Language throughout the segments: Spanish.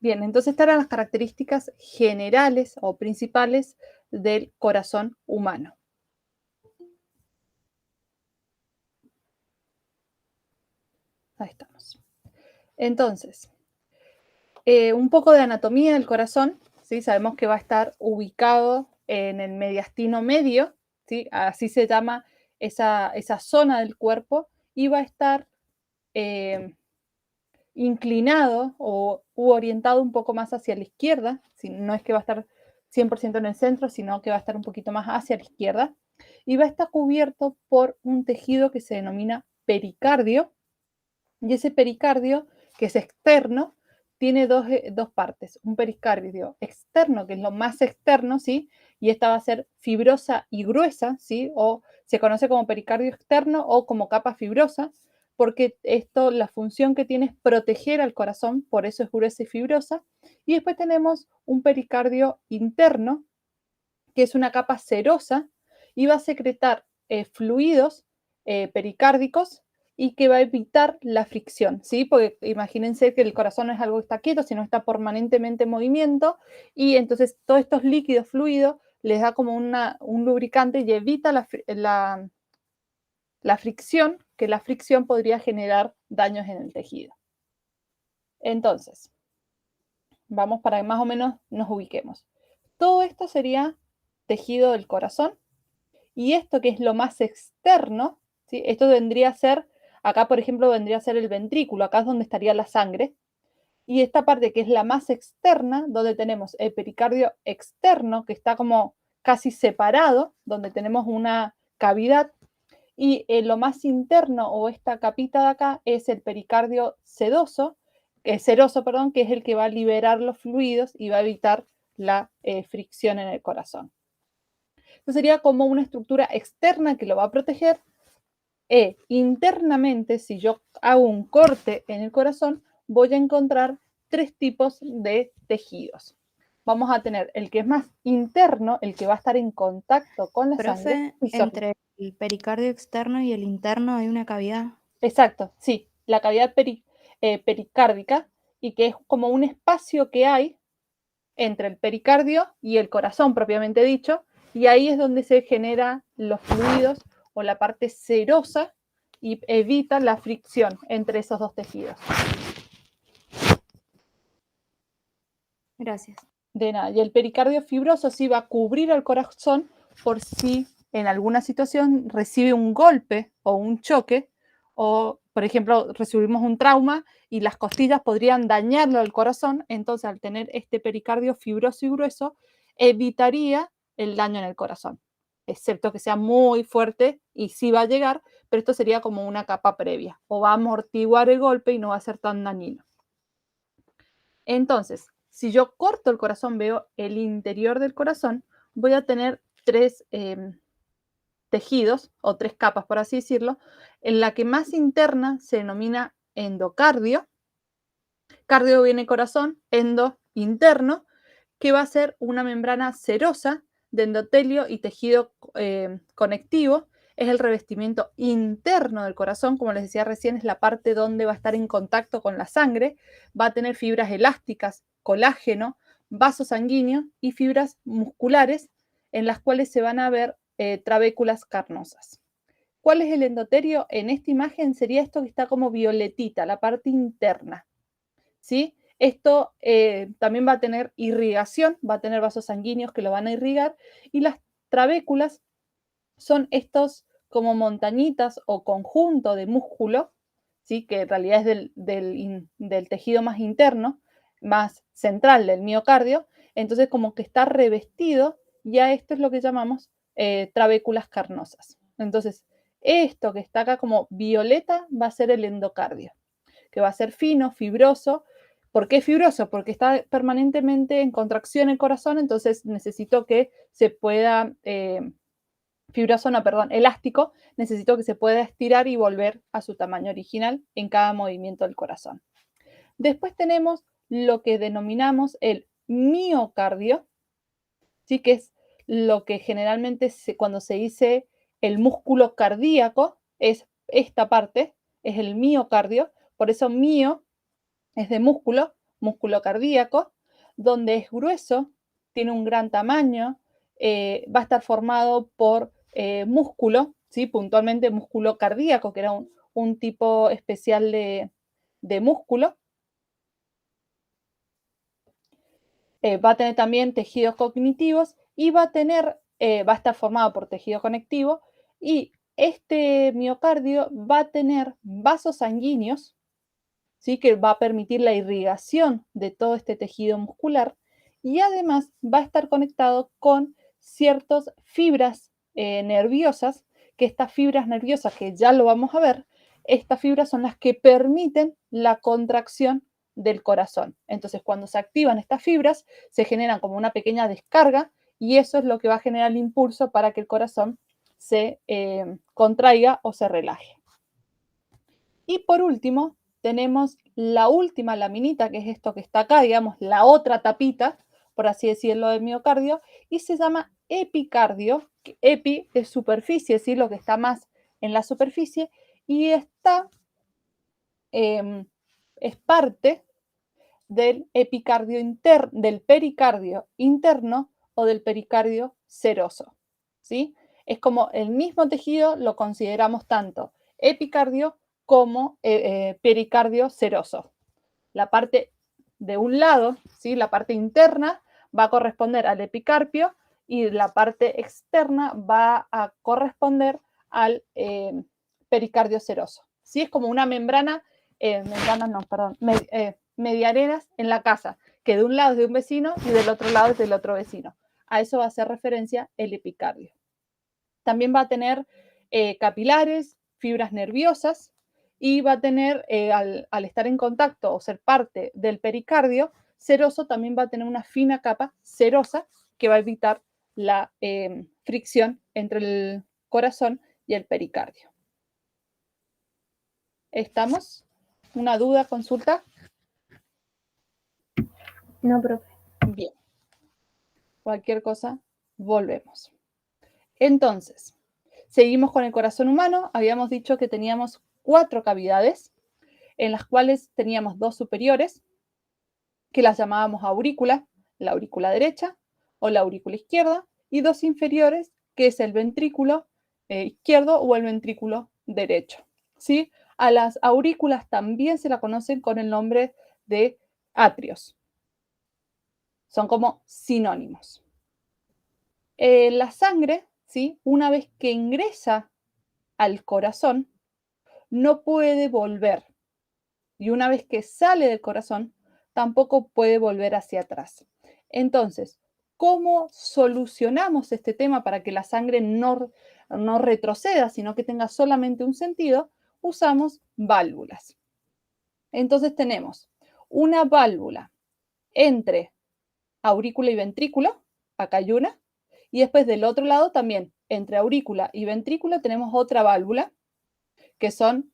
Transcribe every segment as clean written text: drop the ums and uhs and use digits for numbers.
Bien, entonces estas eran las características generales o principales del corazón humano. Ahí estamos. Entonces, un poco de anatomía del corazón, ¿sí? Sabemos que va a estar ubicado en el mediastino medio, ¿sí? Así se llama esa zona del cuerpo, y va a estar inclinado u orientado un poco más hacia la izquierda, ¿sí? No es que va a estar 100% en el centro, sino que va a estar un poquito más hacia la izquierda, y va a estar cubierto por un tejido que se denomina pericardio, y ese pericardio, que es externo, tiene dos partes. Un pericardio externo, que es lo más externo, ¿sí? Y esta va a ser fibrosa y gruesa, ¿sí? O se conoce como pericardio externo o como capa fibrosa, porque esto, la función que tiene es proteger al corazón, por eso es gruesa y fibrosa. Y después tenemos un pericardio interno, que es una capa serosa y va a secretar fluidos pericárdicos y que va a evitar la fricción, ¿sí? Porque imagínense que el corazón no es algo que está quieto, sino está permanentemente en movimiento, y entonces todos estos líquidos fluidos les da como un lubricante y evita la fricción, que la fricción podría generar daños en el tejido. Entonces, vamos para que más o menos nos ubiquemos. Todo esto sería tejido del corazón. Y esto que es lo más externo, ¿sí? Esto vendría a ser, acá por ejemplo vendría a ser el ventrículo, acá es donde estaría la sangre. Y esta parte que es la más externa, donde tenemos el pericardio externo, que está como casi separado, donde tenemos una cavidad. Y lo más interno, o esta capita de acá, es el pericardio seroso, perdón, que es el que va a liberar los fluidos y va a evitar la fricción en el corazón. Entonces sería como una estructura externa que lo va a proteger. Internamente, si yo hago un corte en el corazón, voy a encontrar tres tipos de tejidos. Vamos a tener el que es más interno, el que va a estar en contacto con la sangre. Profe, entre el pericardio externo y el interno hay una cavidad. Exacto, sí, la cavidad pericárdica, y que es como un espacio que hay entre el pericardio y el corazón propiamente dicho, y ahí es donde se generan los fluidos o la parte serosa y evita la fricción entre esos dos tejidos. Gracias. De nada. Y el pericardio fibroso sí va a cubrir al corazón por si en alguna situación recibe un golpe o un choque, o por ejemplo recibimos un trauma y las costillas podrían dañarlo al corazón. Entonces, al tener este pericardio fibroso y grueso, evitaría el daño en el corazón, excepto que sea muy fuerte, y sí va a llegar, pero esto sería como una capa previa, o va a amortiguar el golpe y no va a ser tan dañino. Entonces, si yo corto el corazón, veo el interior del corazón, voy a tener tres tejidos o tres capas, por así decirlo. En la que más interna se denomina endocardio. Cardio viene corazón, endo interno, que va a ser una membrana serosa de endotelio y tejido conectivo. Es el revestimiento interno del corazón, como les decía recién, es la parte donde va a estar en contacto con la sangre. Va a tener fibras elásticas, colágeno, vasos sanguíneos y fibras musculares, en las cuales se van a ver trabéculas carnosas. ¿Cuál es el endotelio? En esta imagen sería esto que está como violetita, la parte interna, ¿sí? Esto también va a tener irrigación, va a tener vasos sanguíneos que lo van a irrigar, y las trabéculas son estos como montañitas o conjunto de músculo, ¿sí? Que en realidad es del tejido más interno, más central del miocardio. Entonces como que está revestido, y a esto es lo que llamamos trabéculas carnosas. Entonces esto que está acá como violeta va a ser el endocardio, que va a ser fino, fibroso. ¿Por qué fibroso? Porque está permanentemente en contracción el corazón, entonces necesito que se pueda, fibroso no, perdón, elástico, necesito que se pueda estirar y volver a su tamaño original en cada movimiento del corazón. Después tenemos lo que denominamos el miocardio, ¿sí? Que es lo que generalmente cuando se dice el músculo cardíaco, es esta parte, es el miocardio. Por eso mio es de músculo, músculo cardíaco, donde es grueso, tiene un gran tamaño, va a estar formado por músculo, ¿sí? Puntualmente músculo cardíaco, que era un tipo especial de músculo. Va a tener también tejidos cognitivos y va a estar formado por tejido conectivo, y este miocardio va a tener vasos sanguíneos, ¿sí? Que va a permitir la irrigación de todo este tejido muscular, y además va a estar conectado con ciertas fibras nerviosas, que estas fibras nerviosas, que ya lo vamos a ver, estas fibras son las que permiten la contracción del corazón. Entonces, cuando se activan estas fibras, se generan como una pequeña descarga, y eso es lo que va a generar el impulso para que el corazón se contraiga o se relaje. Y por último, tenemos la última laminita, que es esto que está acá, digamos, la otra tapita, por así decirlo, del miocardio, y se llama epicardio. Epi es superficie, ¿sí? Lo que está más en la superficie, y es parte del del pericardio interno o del pericardio seroso, ¿sí? Es como el mismo tejido, lo consideramos tanto epicardio como pericardio seroso. La parte de un lado, ¿sí? La parte interna va a corresponder al epicarpio, y la parte externa va a corresponder al pericardio seroso. ¿Sí? Es como una medianeras en la casa, que de un lado es de un vecino y del otro lado es del otro vecino. A eso va a hacer referencia el epicardio. También va a tener capilares, fibras nerviosas, y va a tener, al estar en contacto o ser parte del pericardio seroso, también va a tener una fina capa serosa que va a evitar la fricción entre el corazón y el pericardio. ¿Estamos? ¿Una duda, consulta? No, profe. Bien. Cualquier cosa, volvemos. Entonces, seguimos con el corazón humano. Habíamos dicho que teníamos 4 cavidades, en las cuales teníamos 2 superiores, que las llamábamos aurícula, la aurícula derecha o la aurícula izquierda, y 2 inferiores, que es el ventrículo izquierdo o el ventrículo derecho, ¿sí? A las aurículas también se la conocen con el nombre de atrios. Son como sinónimos. La sangre, ¿sí? Una vez que ingresa al corazón, no puede volver. Y una vez que sale del corazón, tampoco puede volver hacia atrás. Entonces, ¿cómo solucionamos este tema para que la sangre no retroceda, sino que tenga solamente un sentido? Usamos válvulas. Entonces tenemos una válvula entre aurícula y ventrículo, acá hay una, y después del otro lado también, entre aurícula y ventrículo, tenemos otra válvula, que son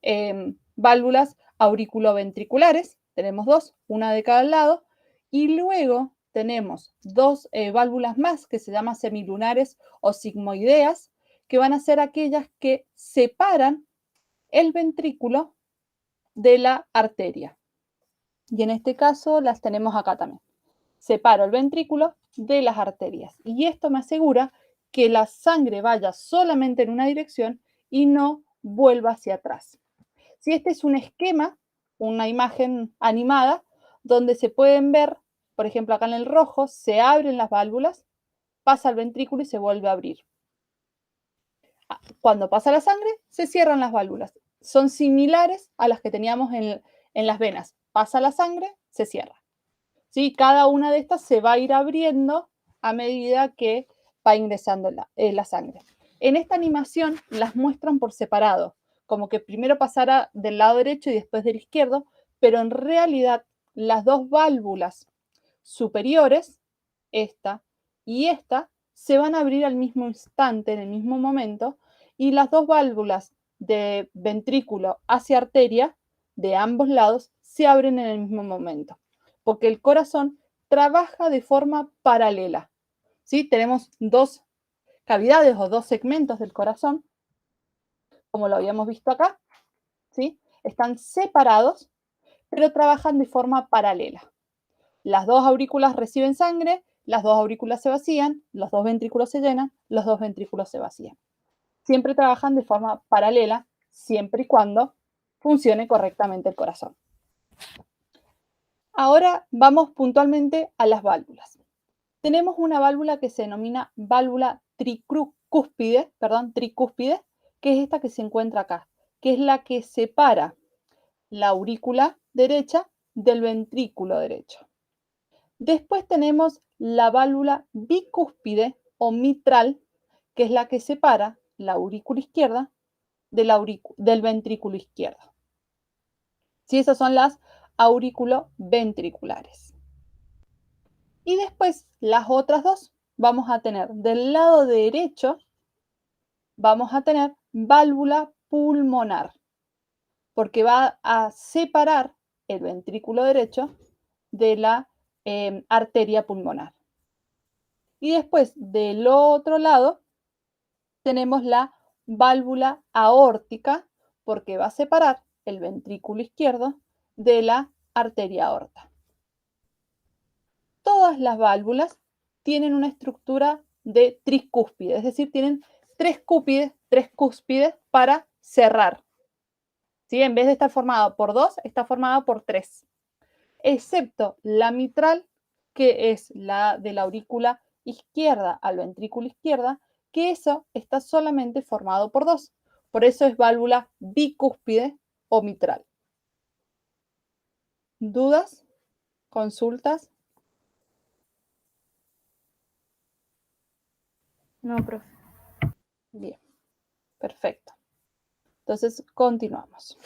válvulas auriculoventriculares. Tenemos 2, una de cada lado, y luego tenemos 2 válvulas más que se llaman semilunares o sigmoideas, que van a ser aquellas que separan el ventrículo de la arteria. Y en este caso las tenemos acá también. Separo el ventrículo de las arterias, y esto me asegura que la sangre vaya solamente en una dirección y no vuelva hacia atrás. Si este es un esquema, una imagen animada, donde se pueden ver, por ejemplo, acá en el rojo, se abren las válvulas, pasa el ventrículo y se vuelve a abrir. Cuando pasa la sangre, se cierran las válvulas. Son similares a las que teníamos en las venas. Pasa la sangre, se cierra. ¿Sí? Cada una de estas se va a ir abriendo a medida que va ingresando la sangre. En esta animación las muestran por separado, como que primero pasara del lado derecho y después del izquierdo, pero en realidad las 2 válvulas superiores, esta y esta, se van a abrir al mismo instante, en el mismo momento, y las 2 válvulas de ventrículo hacia arteria de ambos lados se abren en el mismo momento, porque el corazón trabaja de forma paralela, ¿sí? Tenemos 2 cavidades o 2 segmentos del corazón, como lo habíamos visto acá, ¿sí? Están separados, pero trabajan de forma paralela. Las dos aurículas reciben sangre, las dos aurículas se vacían, los dos ventrículos se llenan, los dos ventrículos se vacían. Siempre trabajan de forma paralela, siempre y cuando funcione correctamente el corazón. Ahora vamos puntualmente a las válvulas. Tenemos una válvula que se denomina válvula tricúspide, que es esta que se encuentra acá, que es la que separa la aurícula derecha del ventrículo derecho. Después tenemos la válvula bicúspide o mitral, que es la que separa la aurícula izquierda del ventrículo izquierdo. ¿Sí? Esas son las auriculoventriculares. Y después las otras dos vamos a tener del lado derecho, vamos a tener válvula pulmonar, porque va a separar el ventrículo derecho de la arteria pulmonar. Y después del otro lado tenemos la válvula aórtica, porque va a separar el ventrículo izquierdo de la arteria aorta. Todas las válvulas tienen una estructura de tricúspide, es decir, tienen tres cúspides para cerrar. ¿Sí? En vez de estar formada por dos, está formada por tres, excepto la mitral, que es la de la aurícula izquierda al ventrículo izquierda, que eso está solamente formado por dos. Por eso es válvula bicúspide o mitral. ¿Dudas? ¿Consultas? No, profe. Bien, perfecto. Entonces, continuamos.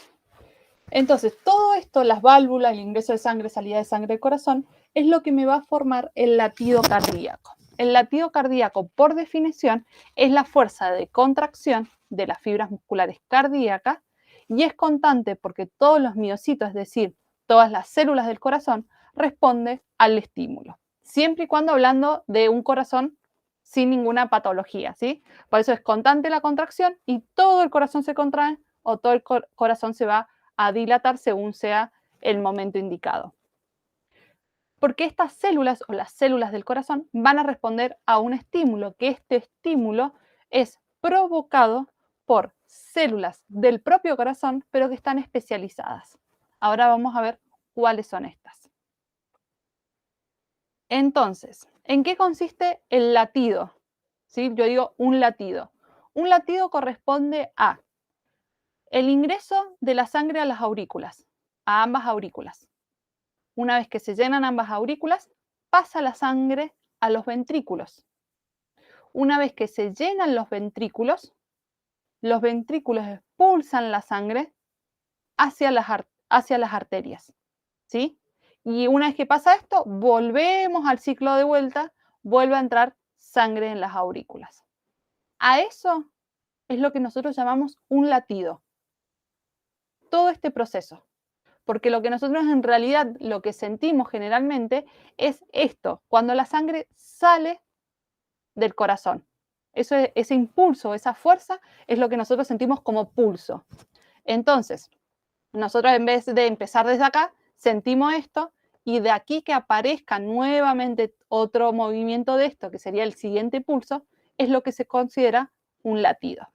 Entonces, todo esto, las válvulas, el ingreso de sangre, salida de sangre del corazón, es lo que me va a formar el latido cardíaco. El latido cardíaco, por definición, es la fuerza de contracción de las fibras musculares cardíacas y es constante porque todos los miocitos, es decir, todas las células del corazón, responden al estímulo. Siempre y cuando hablando de un corazón sin ninguna patología, ¿sí? Por eso es constante la contracción y todo el corazón se contrae o todo el corazón se va a dilatar según sea el momento indicado. Porque estas células o las células del corazón van a responder a un estímulo, que este estímulo es provocado por células del propio corazón, pero que están especializadas. Ahora vamos a ver cuáles son estas. Entonces, ¿en qué consiste el latido? ¿Sí? Yo digo un latido. Un latido corresponde a el ingreso de la sangre a las aurículas, a ambas aurículas. Una vez que se llenan ambas aurículas, pasa la sangre a los ventrículos. Una vez que se llenan los ventrículos expulsan la sangre hacia las arterias. ¿Sí? Y una vez que pasa esto, volvemos al ciclo de vuelta, vuelve a entrar sangre en las aurículas. A eso es lo que nosotros llamamos un latido. Todo este proceso. Porque lo que nosotros en realidad, lo que sentimos generalmente es esto, cuando la sangre sale del corazón. Ese impulso, esa fuerza, es lo que nosotros sentimos como pulso. Entonces, nosotros en vez de empezar desde acá, sentimos esto y de aquí que aparezca nuevamente otro movimiento de esto, que sería el siguiente pulso, es lo que se considera un latido.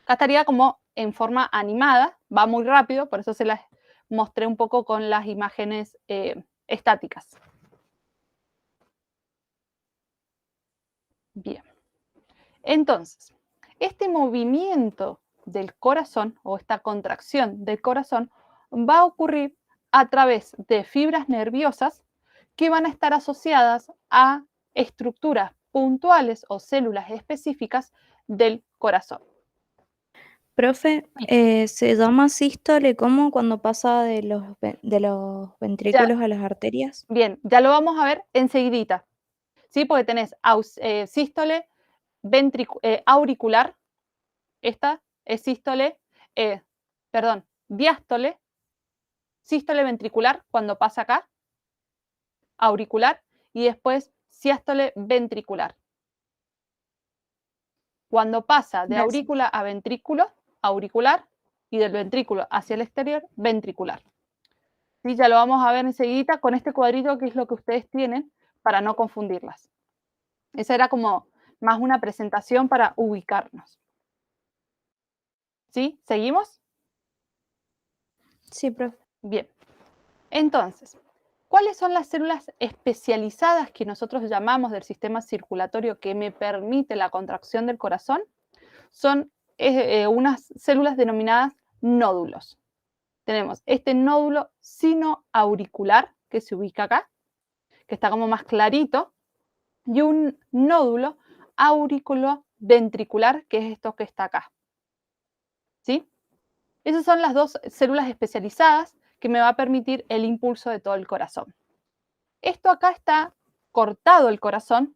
Acá estaría como en forma animada, va muy rápido, por eso se las mostré un poco con las imágenes estáticas. Bien. Entonces, este movimiento del corazón o esta contracción del corazón va a ocurrir a través de fibras nerviosas que van a estar asociadas a estructuras puntuales o células específicas del corazón. Profe, ¿se llama sístole como cuando pasa de los ventrículos a las arterias? Bien, ya lo vamos a ver enseguidita, ¿sí? Porque tenés sístole auricular, esta es diástole, sístole ventricular cuando pasa acá, auricular, y después siástole ventricular. Cuando pasa de Gracias. aurícula a ventrículo, auricular, y del ventrículo hacia el exterior, ventricular. ¿sí? Ya lo vamos a ver enseguida con este cuadrito que es lo que ustedes tienen para no confundirlas. Esa era como más una presentación para ubicarnos. ¿Sí? ¿Seguimos? Sí, profe. Bien. Entonces, ¿cuáles son las células especializadas que nosotros llamamos del sistema circulatorio que me permite la contracción del corazón? Son unas células denominadas nódulos. Tenemos este nódulo sinoauricular que se ubica acá, que está como más clarito, y un nódulo auriculoventricular, que es esto que está acá. ¿Sí? Esas son las dos células especializadas que me va a permitir el impulso de todo el corazón. Esto acá está cortado el corazón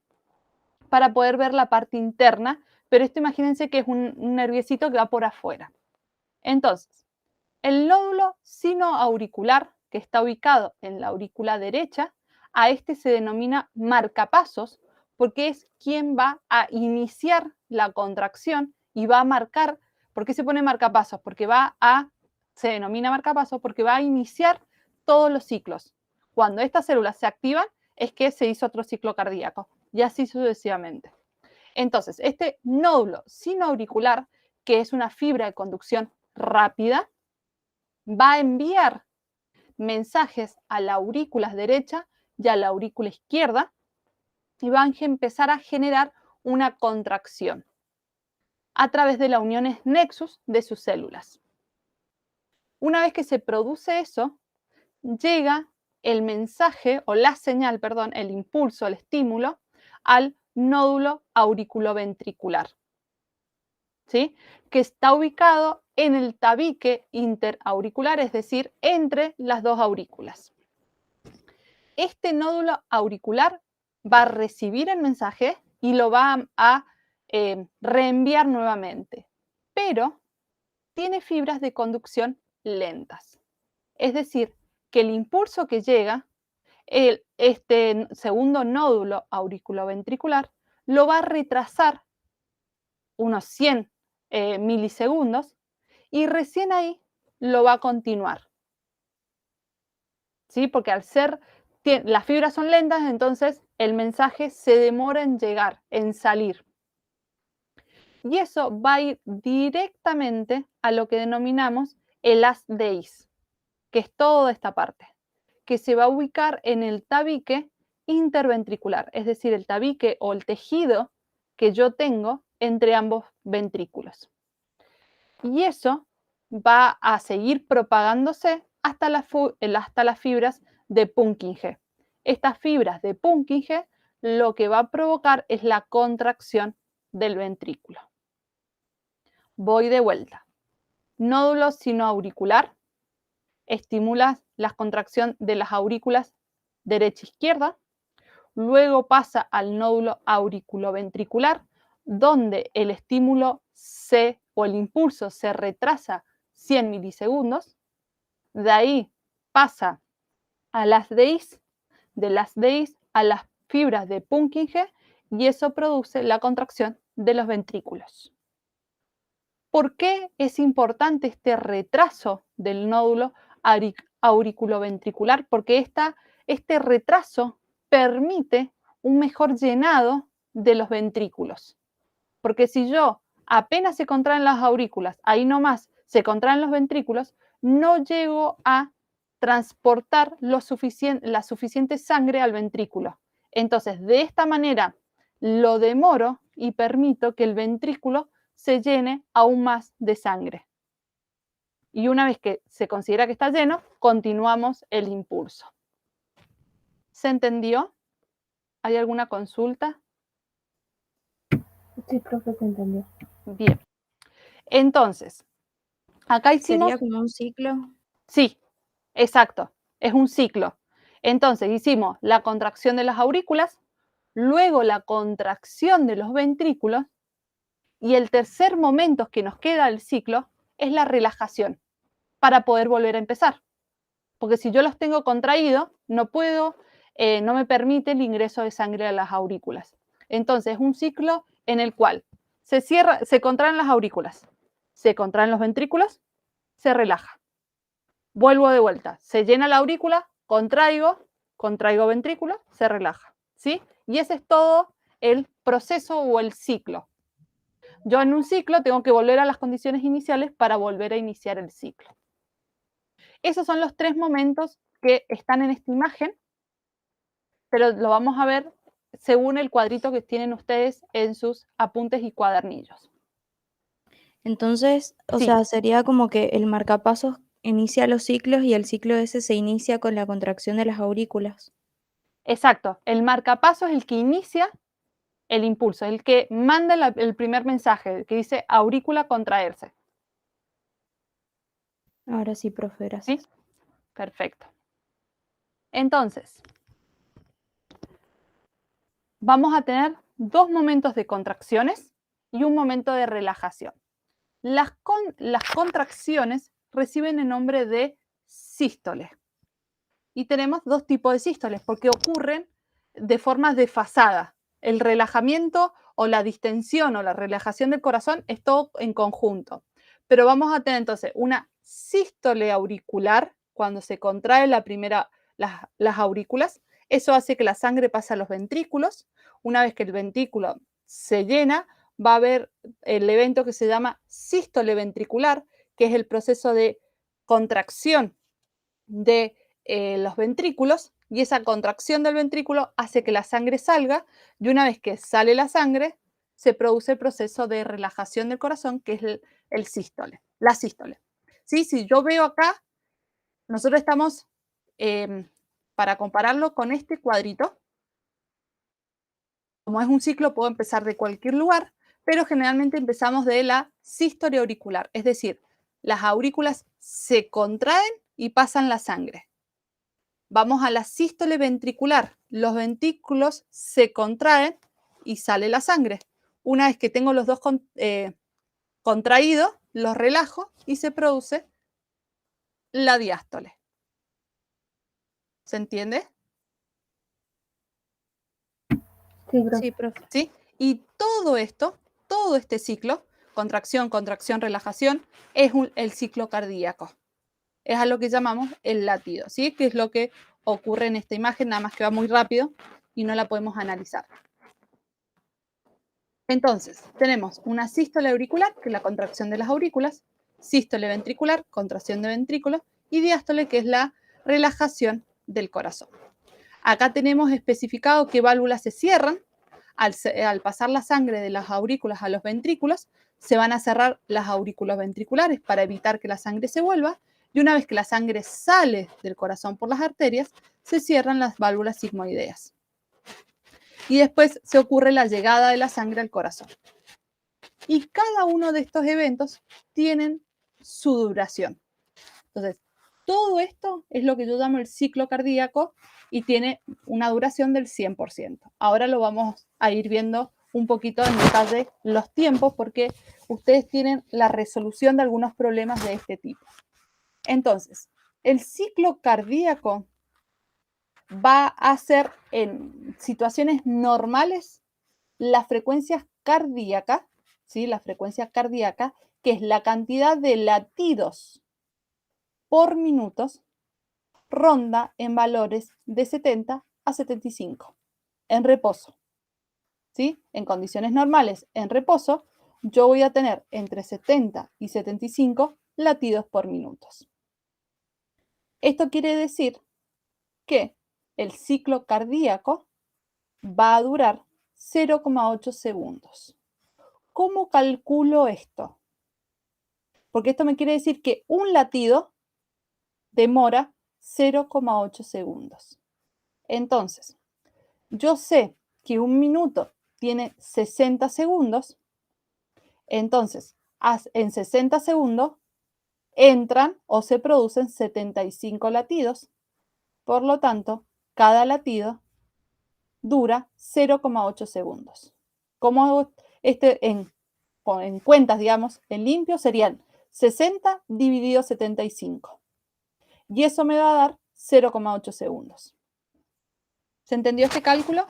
para poder ver la parte interna, pero esto imagínense que es un nerviecito que va por afuera. Entonces, el nódulo sinoauricular, que está ubicado en la aurícula derecha, a este se denomina marcapasos porque es quien va a iniciar la contracción y va a marcar. ¿Por qué se pone marcapasos? Se denomina marcapasos porque va a iniciar todos los ciclos. Cuando estas células se activan es que se hizo otro ciclo cardíaco y así sucesivamente. Entonces, este nódulo sinoauricular, que es una fibra de conducción rápida, va a enviar mensajes a la aurícula derecha y a la aurícula izquierda y van a empezar a generar una contracción a través de las uniones nexus de sus células. Una vez que se produce eso, llega el mensaje o la señal, perdón, el impulso, el estímulo al nódulo auriculoventricular, ¿sí? Que está ubicado en el tabique interauricular, es decir, entre las dos aurículas. Este nódulo auricular va a recibir el mensaje y lo va a reenviar nuevamente, pero tiene fibras de conducción lentas. Es decir, que el impulso que llega, este segundo nódulo auriculoventricular, lo va a retrasar unos 100 milisegundos y recién ahí lo va a continuar. ¿Sí? Porque las fibras son lentas, entonces el mensaje se demora en llegar, en salir. Y eso va a ir directamente a lo que denominamos el haz de His, que es toda esta parte, que se va a ubicar en el tabique interventricular, es decir, el tabique o el tejido que yo tengo entre ambos ventrículos. Y eso va a seguir propagándose hasta las fibras de Purkinje. Estas fibras de Purkinje lo que va a provocar es la contracción del ventrículo. Voy de vuelta. Nódulo sinoauricular estimula la contracción de las aurículas derecha e izquierda. Luego pasa al nódulo auriculoventricular, donde el estímulo o el impulso se retrasa 100 milisegundos. De ahí pasa a las DEIS, de las DEIS a las fibras de Purkinje, y eso produce la contracción de los ventrículos. ¿Por qué es importante este retraso del nódulo auriculoventricular? Porque este retraso permite un mejor llenado de los ventrículos. Porque si yo apenas se contraen las aurículas, ahí nomás se contraen los ventrículos, no llego a transportar la suficiente sangre al ventrículo. Entonces, de esta manera lo demoro y permito que el ventrículo se llene aún más de sangre. Y una vez que se considera que está lleno, continuamos el impulso. ¿Se entendió? ¿Hay alguna consulta? Sí, profe, se entendió. Bien. Entonces, acá hicimos... ¿Sería como un ciclo? Sí, exacto. Es un ciclo. Entonces, hicimos la contracción de las aurículas, luego la contracción de los ventrículos, y el tercer momento que nos queda del ciclo es la relajación para poder volver a empezar. Porque si yo los tengo contraídos, no me permite el ingreso de sangre a las aurículas. Entonces, es un ciclo en el cual se contraen las aurículas, se contraen los ventrículos, se relaja. Vuelvo de vuelta. Se llena la aurícula, contraigo ventrículo, se relaja, ¿sí? Y ese es todo el proceso o el ciclo. Yo en un ciclo tengo que volver a las condiciones iniciales para volver a iniciar el ciclo. Esos son los 3 momentos que están en esta imagen, pero lo vamos a ver según el cuadrito que tienen ustedes en sus apuntes y cuadernillos. Entonces, o Sí, sea, sería como que el marcapasos inicia los ciclos y el ciclo ese se inicia con la contracción de las aurículas. exacto. El marcapaso es el que inicia el impulso, el que manda el primer mensaje, que dice aurícula contraerse. Ahora sí, profe, ¿Sí? gracias. Perfecto. Entonces, vamos a tener 2 momentos de contracciones y un momento de relajación. Las contracciones reciben el nombre de sístoles. Y tenemos 2 tipos de sístoles porque ocurren de forma desfasada. El relajamiento o la distensión o la relajación del corazón es todo en conjunto. Pero vamos a tener entonces una sístole auricular cuando se contrae las aurículas. Eso hace que la sangre pase a los ventrículos. Una vez que el ventrículo se llena, va a haber el evento que se llama sístole ventricular, que es el proceso de contracción de los ventrículos, y esa contracción del ventrículo hace que la sangre salga, y una vez que sale la sangre, se produce el proceso de relajación del corazón, que es el sístole, la sístole. ¿Sí? Si yo veo acá, nosotros estamos, para compararlo con este cuadrito, como es un ciclo, puedo empezar de cualquier lugar, pero generalmente empezamos de la sístole auricular, es decir, las aurículas se contraen y pasan la sangre. Vamos a la sístole ventricular. Los ventrículos se contraen y sale la sangre. Una vez que tengo los dos contraídos, los relajo y se produce la diástole. ¿Se entiende? Sí, profe. Sí, profe. ¿Sí? Y todo esto, todo este ciclo, contracción, contracción, relajación, es el ciclo cardíaco. Es a lo que llamamos el latido, ¿sí? Que es lo que ocurre en esta imagen, nada más que va muy rápido y no la podemos analizar. Entonces, tenemos una sístole auricular, que es la contracción de las aurículas, sístole ventricular, contracción de ventrículos, y diástole, que es la relajación del corazón. Acá tenemos especificado qué válvulas se cierran. Al pasar la sangre de las aurículas a los ventrículos, se van a cerrar las aurículas ventriculares para evitar que la sangre se vuelva, y una vez que la sangre sale del corazón por las arterias, se cierran las válvulas sigmoideas. Y después se ocurre la llegada de la sangre al corazón. Y cada uno de estos eventos tienen su duración. Entonces, todo esto es lo que yo llamo el ciclo cardíaco y tiene una duración del 100%. Ahora lo vamos a ir viendo un poquito en detalle los tiempos porque ustedes tienen la resolución de algunos problemas de este tipo. Entonces, el ciclo cardíaco va a ser en situaciones normales la frecuencia cardíaca, ¿sí? La frecuencia cardíaca, que es la cantidad de latidos por minutos, ronda en valores de 70 a 75 en reposo. ¿Sí? En condiciones normales, en reposo, yo voy a tener entre 70 y 75 latidos por minutos. Esto quiere decir que el ciclo cardíaco va a durar 0,8 segundos. ¿Cómo calculo esto? Porque esto me quiere decir que un latido demora 0,8 segundos. Entonces, yo sé que un minuto tiene 60 segundos, entonces en 60 segundos entran o se producen 75 latidos, por lo tanto, cada latido dura 0,8 segundos. ¿Cómo hago en cuentas, digamos, en limpio serían 60 dividido 75. Y eso me va a dar 0,8 segundos. ¿Se entendió este cálculo?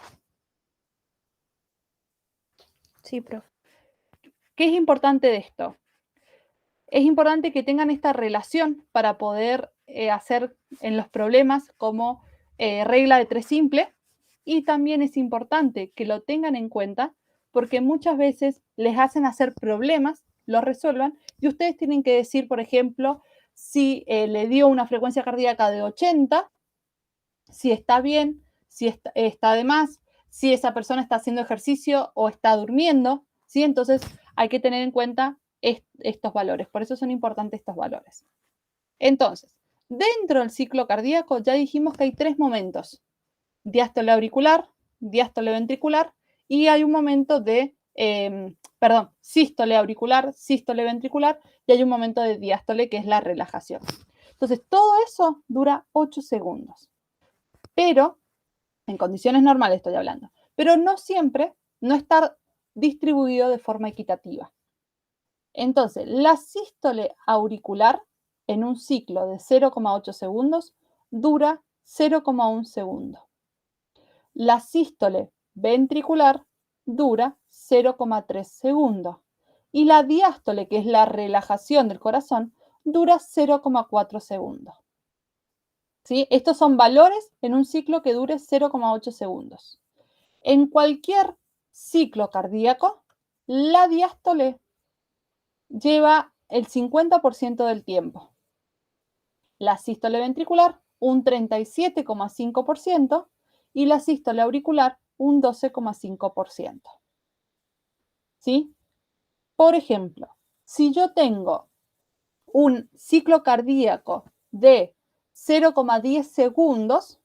Sí, profe. ¿Qué es importante de esto? Es importante que tengan esta relación para poder hacer en los problemas como regla de 3 simple, y también es importante que lo tengan en cuenta porque muchas veces les hacen hacer problemas, los resuelvan, y ustedes tienen que decir, por ejemplo, si le dio una frecuencia cardíaca de 80, si está bien, si está de más, si esa persona está haciendo ejercicio o está durmiendo, ¿sí? Entonces hay que tener en cuenta estos valores, por eso son importantes estos valores. Entonces, dentro del ciclo cardíaco ya dijimos que hay 3 momentos: diástole auricular, diástole ventricular, y hay un momento de, sístole auricular, sístole ventricular, y hay un momento de diástole que es la relajación. Entonces, todo eso dura 8 segundos. Pero, en condiciones normales estoy hablando, pero no siempre, no está distribuido de forma equitativa. Entonces, la sístole auricular en un ciclo de 0,8 segundos dura 0,1 segundo. La sístole ventricular dura 0,3 segundos. Y la diástole, que es la relajación del corazón, dura 0,4 segundos. ¿Sí? Estos son valores en un ciclo que dure 0,8 segundos. En cualquier ciclo cardíaco, la diástole lleva el 50% del tiempo. La sístole ventricular, un 37,5%, y la sístole auricular, un 12,5%. ¿Sí? Por ejemplo, si yo tengo un ciclo cardíaco de 0,10 segundos,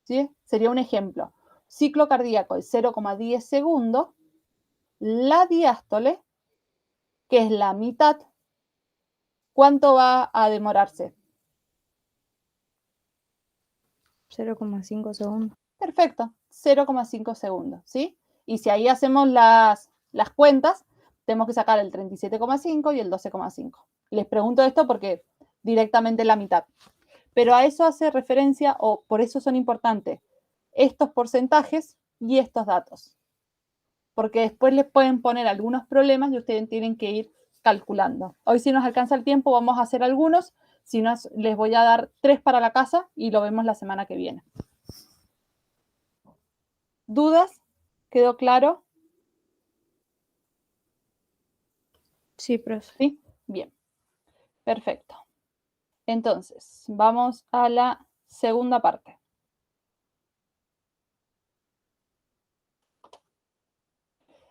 ¿sí? Sería un ejemplo. Ciclo cardíaco de 0,10 segundos, la diástole, que es la mitad, ¿cuánto va a demorarse? 0,5 segundos. Perfecto, 0,5 segundos, ¿sí? Y si ahí hacemos las cuentas, tenemos que sacar el 37,5 y el 12,5. Les pregunto esto porque directamente la mitad. Pero a eso hace referencia, o por eso son importantes estos porcentajes y estos datos. Porque después les pueden poner algunos problemas y ustedes tienen que ir calculando. Hoy, si nos alcanza el tiempo, vamos a hacer algunos. Si no, les voy a dar 3 para la casa y lo vemos la semana que viene. ¿Dudas? ¿Quedó claro? Sí, profe. ¿Sí? Bien. Perfecto. Entonces, vamos a la segunda parte.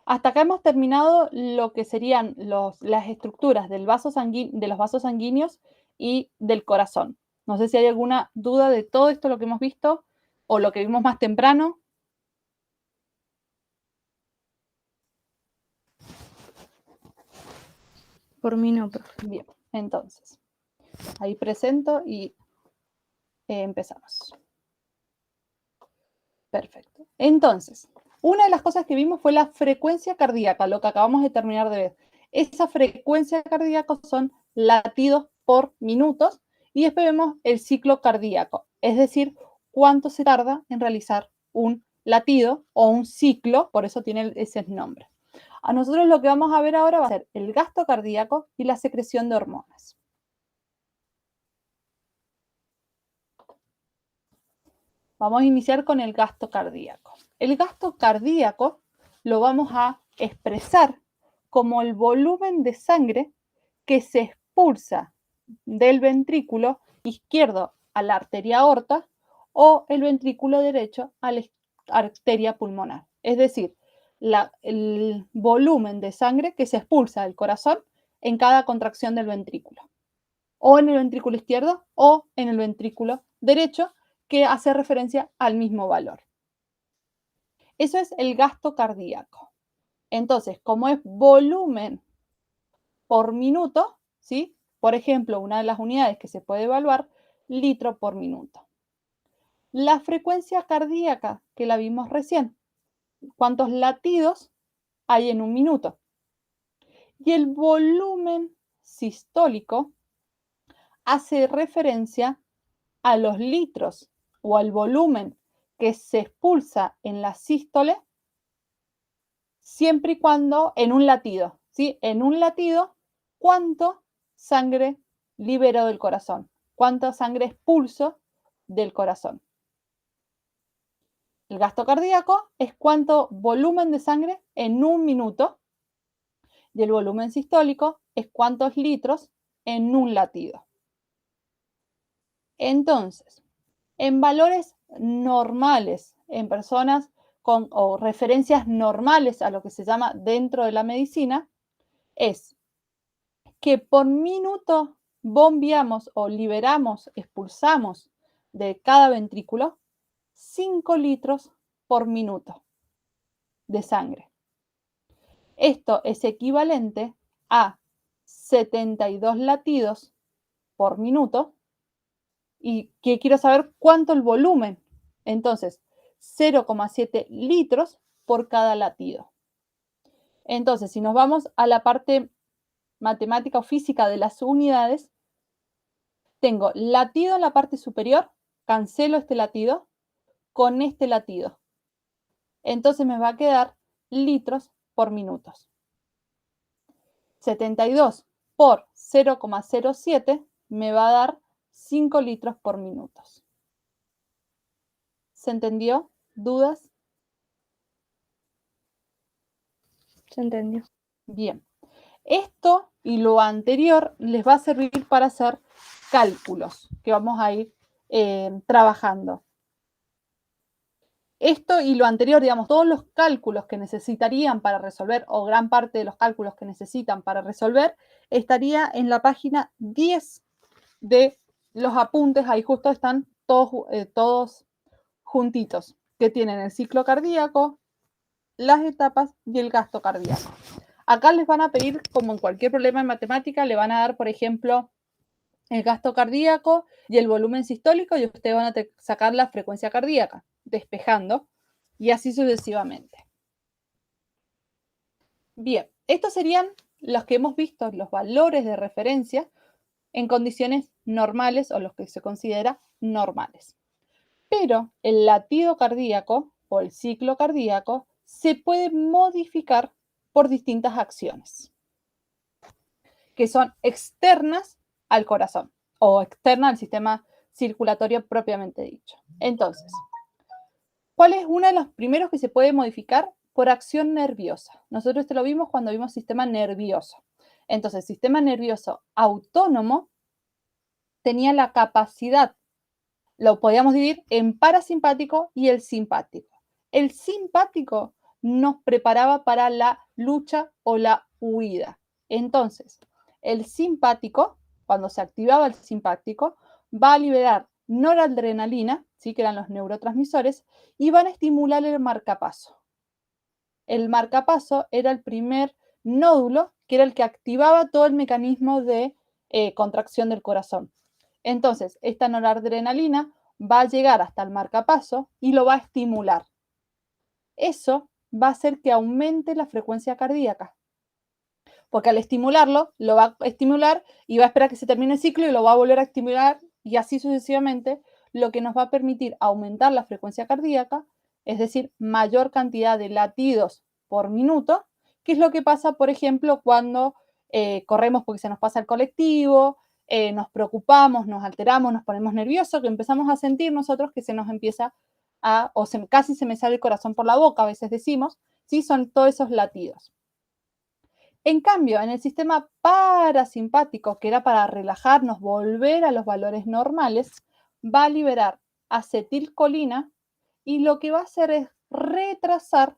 Hasta acá hemos terminado lo que serían las estructuras de los vasos sanguíneos y del corazón. No sé si hay alguna duda de todo esto, lo que hemos visto, o lo que vimos más temprano. Por mí no, profe. Bien, entonces, ahí presento y empezamos. Perfecto. Entonces, una de las cosas que vimos fue la frecuencia cardíaca, lo que acabamos de terminar de ver. Esa frecuencia cardíaca son latidos por minutos, y después vemos el ciclo cardíaco, es decir, cuánto se tarda en realizar un latido o un ciclo, por eso tiene ese nombre. A nosotros lo que vamos a ver ahora va a ser el gasto cardíaco y la secreción de hormonas. Vamos a iniciar con el gasto cardíaco. El gasto cardíaco lo vamos a expresar como el volumen de sangre que se expulsa del ventrículo izquierdo a la arteria aorta o el ventrículo derecho a la arteria pulmonar. Es decir, el volumen de sangre que se expulsa del corazón en cada contracción del ventrículo, o en el ventrículo izquierdo o en el ventrículo derecho, que hace referencia al mismo valor. Eso es el gasto cardíaco. Entonces, como es volumen por minuto, ¿sí? Por ejemplo, una de las unidades que se puede evaluar, litro por minuto. La frecuencia cardíaca, que la vimos recién, ¿cuántos latidos hay en un minuto? Y el volumen sistólico hace referencia a los litros o al volumen que se expulsa en la sístole, siempre y cuando en un latido, ¿sí? En un latido, ¿cuánto sangre liberó del corazón? cuánta sangre expulso del corazón. El gasto cardíaco es cuánto volumen de sangre en un minuto y el volumen sistólico es cuántos litros en un latido. Entonces, en valores normales, en personas con o referencias normales a lo que se llama dentro de la medicina, es que por minuto bombeamos o liberamos, expulsamos de cada ventrículo 5 litros por minuto de sangre. Esto es equivalente a 72 latidos por minuto y que quiero saber cuánto el volumen. Entonces, 0,7 litros por cada latido. Entonces, si nos vamos a la parte matemática o física de las unidades, tengo latido en la parte superior, cancelo este latido con este latido. Entonces me va a quedar litros por minutos. 72 por 0,07 me va a dar 5 litros por minutos. ¿Se entendió? ¿Dudas? Se entendió. Bien. Esto y lo anterior les va a servir para hacer cálculos que vamos a ir trabajando. Esto y lo anterior, digamos, todos los cálculos que necesitarían para resolver, o gran parte de los cálculos que necesitan para resolver, estaría en la página 10 de los apuntes. Ahí justo están todos juntitos, que tienen el ciclo cardíaco, las etapas y el gasto cardíaco. Acá les van a pedir, como en cualquier problema en matemática, le van a dar, por ejemplo, el gasto cardíaco y el volumen sistólico y ustedes van a sacar la frecuencia cardíaca, despejando, y así sucesivamente. Bien, estos serían los que hemos visto, los valores de referencia en condiciones normales o los que se considera normales. Pero el latido cardíaco o el ciclo cardíaco se puede modificar por distintas acciones que son externas al corazón o externas al sistema circulatorio propiamente dicho. Entonces, ¿cuál es uno de los primeros que se puede modificar? Por acción nerviosa. Nosotros esto lo vimos cuando vimos sistema nervioso. Entonces, el sistema nervioso autónomo tenía la capacidad, lo podíamos dividir en parasimpático y el simpático. El simpático nos preparaba para la lucha o la huida. Entonces, el simpático, cuando se activaba el simpático, va a liberar noradrenalina, ¿sí? Que eran los neurotransmisores, y van a estimular el marcapaso. El marcapaso era el primer nódulo, que era el que activaba todo el mecanismo de contracción del corazón. Entonces, esta noradrenalina va a llegar hasta el marcapaso y lo va a estimular. Eso va a hacer que aumente la frecuencia cardíaca. Porque al estimularlo, lo va a estimular y va a esperar que se termine el ciclo y lo va a volver a estimular y así sucesivamente, lo que nos va a permitir aumentar la frecuencia cardíaca, es decir, mayor cantidad de latidos por minuto, que es lo que pasa, por ejemplo, cuando corremos porque se nos pasa el colectivo, nos preocupamos, nos alteramos, nos ponemos nerviosos, que empezamos a sentir nosotros que se nos empieza casi se me sale el corazón por la boca, a veces decimos, ¿sí? Son todos esos latidos. En cambio, en el sistema parasimpático, que era para relajarnos, volver a los valores normales, va a liberar acetilcolina y lo que va a hacer es retrasar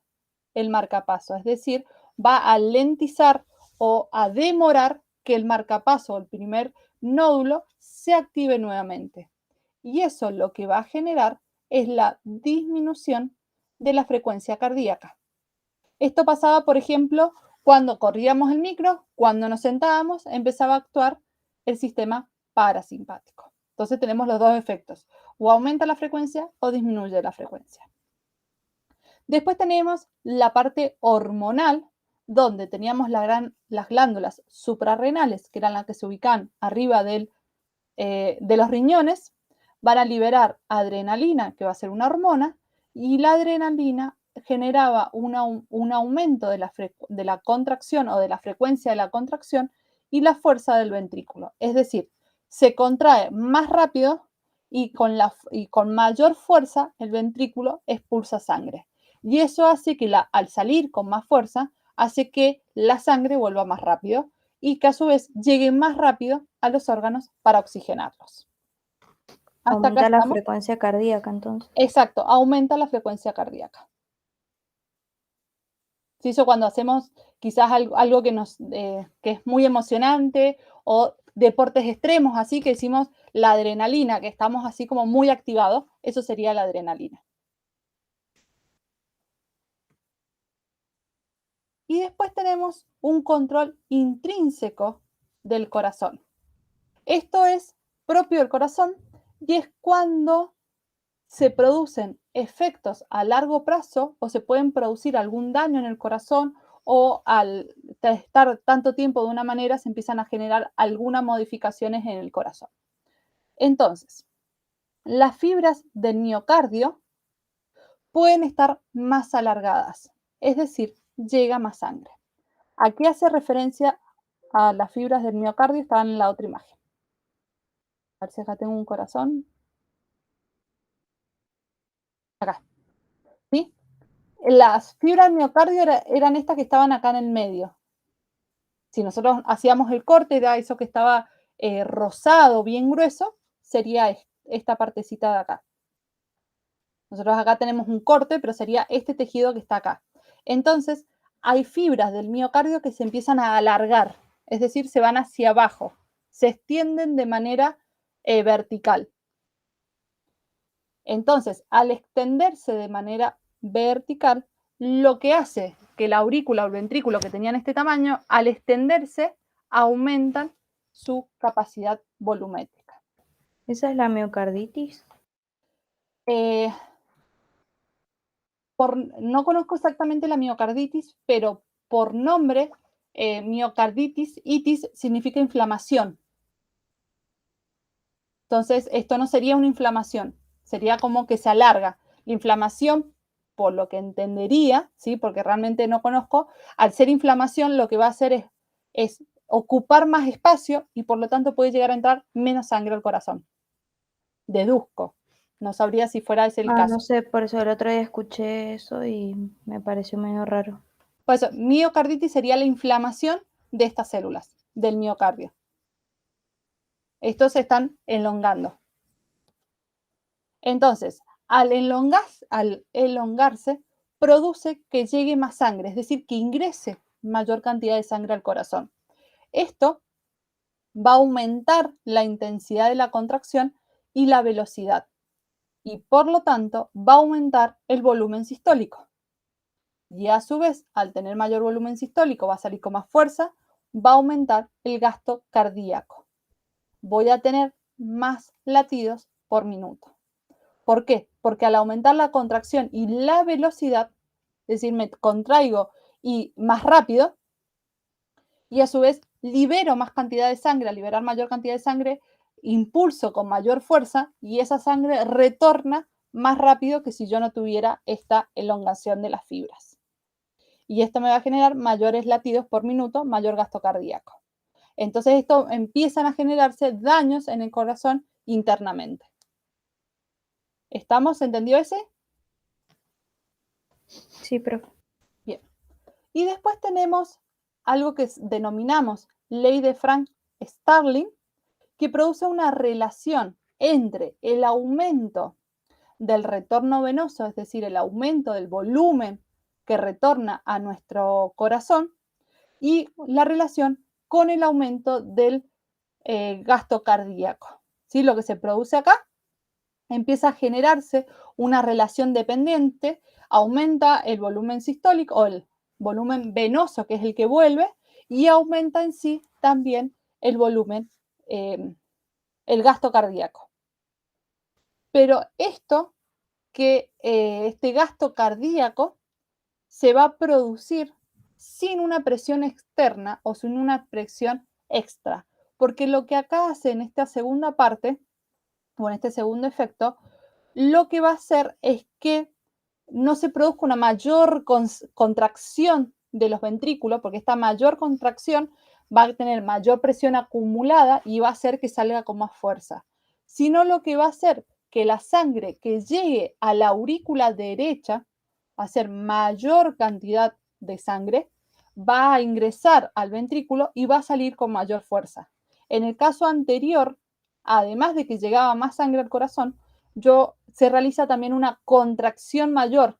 el marcapaso, es decir, va a lentizar o a demorar que el marcapaso, el primer nódulo, se active nuevamente. Y eso lo que va a generar es la disminución de la frecuencia cardíaca. Esto pasaba, por ejemplo, cuando corríamos el micro, cuando nos sentábamos, empezaba a actuar el sistema parasimpático. Entonces tenemos los dos efectos, o aumenta la frecuencia o disminuye la frecuencia. Después tenemos la parte hormonal, donde teníamos las glándulas suprarrenales, que eran las que se ubican arriba de los riñones, van a liberar adrenalina, que va a ser una hormona, y la adrenalina generaba un aumento de la contracción o de la frecuencia de la contracción y la fuerza del ventrículo. Es decir, se contrae más rápido y con mayor fuerza el ventrículo expulsa sangre. Y eso hace que al salir con más fuerza, hace que la sangre vuelva más rápido y que a su vez llegue más rápido a los órganos para oxigenarlos. Hasta acá Aumenta la estamos. frecuencia cardíaca, entonces. Exacto, aumenta la frecuencia cardíaca. ¿Sí? Eso cuando hacemos quizás algo que es muy emocionante o deportes extremos, así que decimos la adrenalina, que estamos así como muy activados, eso sería la adrenalina. Y después tenemos un control intrínseco del corazón. Esto es propio del corazón y es cuando se producen efectos a largo plazo o se pueden producir algún daño en el corazón o al estar tanto tiempo de una manera se empiezan a generar algunas modificaciones en el corazón. Entonces, las fibras del miocardio pueden estar más alargadas, es decir, llega más sangre. Aquí hace referencia a las fibras del miocardio, están en la otra imagen. A ver si acá tengo un corazón. Acá. ¿Sí? Las fibras del miocardio eran estas que estaban acá en el medio. Si nosotros hacíamos el corte, era eso que estaba rosado, bien grueso, sería esta partecita de acá. Nosotros acá tenemos un corte, pero sería este tejido que está acá. Entonces, hay fibras del miocardio que se empiezan a alargar, es decir, se van hacia abajo, se extienden de manera vertical. Entonces, al extenderse de manera vertical, lo que hace que la aurícula o el ventrículo que tenían este tamaño, al extenderse, aumentan su capacidad volumétrica. ¿Esa es la miocarditis? No conozco exactamente la miocarditis, pero por nombre, miocarditis, itis, significa inflamación. Entonces, esto no sería una inflamación, sería como que se alarga. La inflamación, por lo que entendería, ¿sí? Porque realmente no conozco, al ser inflamación lo que va a hacer es ocupar más espacio y por lo tanto puede llegar a entrar menos sangre al corazón. Deduzco. No sabría si fuera ese el caso. No sé, por eso el otro día escuché eso y me pareció medio raro. Por eso, miocarditis sería la inflamación de estas células del miocardio. Estos se están elongando. Entonces, al elongarse, produce que llegue más sangre, es decir, que ingrese mayor cantidad de sangre al corazón. Esto va a aumentar la intensidad de la contracción y la velocidad. Y por lo tanto, va a aumentar el volumen sistólico. Y a su vez, al tener mayor volumen sistólico, va a salir con más fuerza, va a aumentar el gasto cardíaco. Voy a tener más latidos por minuto. ¿Por qué? Porque al aumentar la contracción y la velocidad, es decir, me contraigo y más rápido, y a su vez libero más cantidad de sangre, al liberar mayor cantidad de sangre, impulso con mayor fuerza y esa sangre retorna más rápido que si yo no tuviera esta elongación de las fibras. Y esto me va a generar mayores latidos por minuto, mayor gasto cardíaco. Entonces, esto empiezan a generarse daños en el corazón internamente. ¿Estamos? ¿Entendió ese? Sí, profe. Bien. Y después tenemos algo que denominamos ley de Frank-Starling, que produce una relación entre el aumento del retorno venoso, es decir, el aumento del volumen que retorna a nuestro corazón, y la relación con el aumento del gasto cardíaco. ¿Sí? Lo que se produce acá empieza a generarse una relación dependiente, aumenta el volumen sistólico o el volumen venoso, que es el que vuelve, y aumenta en sí también el volumen, el gasto cardíaco. Pero este gasto cardíaco se va a producir sin una presión externa o sin una presión extra, porque lo que acá hace en esta segunda parte, o en este segundo efecto, lo que va a hacer es que no se produzca una mayor contracción de los ventrículos, porque esta mayor contracción va a tener mayor presión acumulada y va a hacer que salga con más fuerza, sino lo que va a hacer que la sangre que llegue a la aurícula derecha, va a ser mayor cantidad de sangre, va a ingresar al ventrículo y va a salir con mayor fuerza. En el caso anterior, además de que llegaba más sangre al corazón, se realiza también una contracción mayor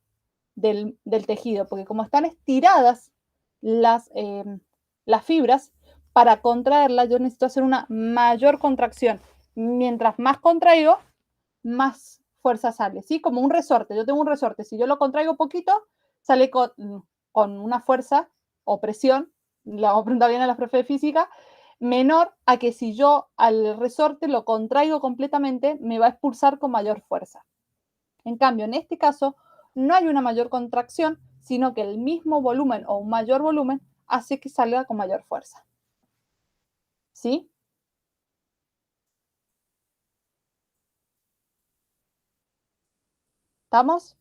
del tejido, porque como están estiradas las fibras, para contraerlas yo necesito hacer una mayor contracción. Mientras más contraigo, más fuerza sale, ¿sí? Como un resorte. Yo tengo un resorte, si yo lo contraigo poquito, sale con una fuerza o presión, la vamos a preguntar bien a la profe de física, menor a que si yo al resorte lo contraigo completamente, me va a expulsar con mayor fuerza. En cambio, en este caso, no hay una mayor contracción, sino que el mismo volumen o un mayor volumen hace que salga con mayor fuerza. ¿Sí? ¿Estamos?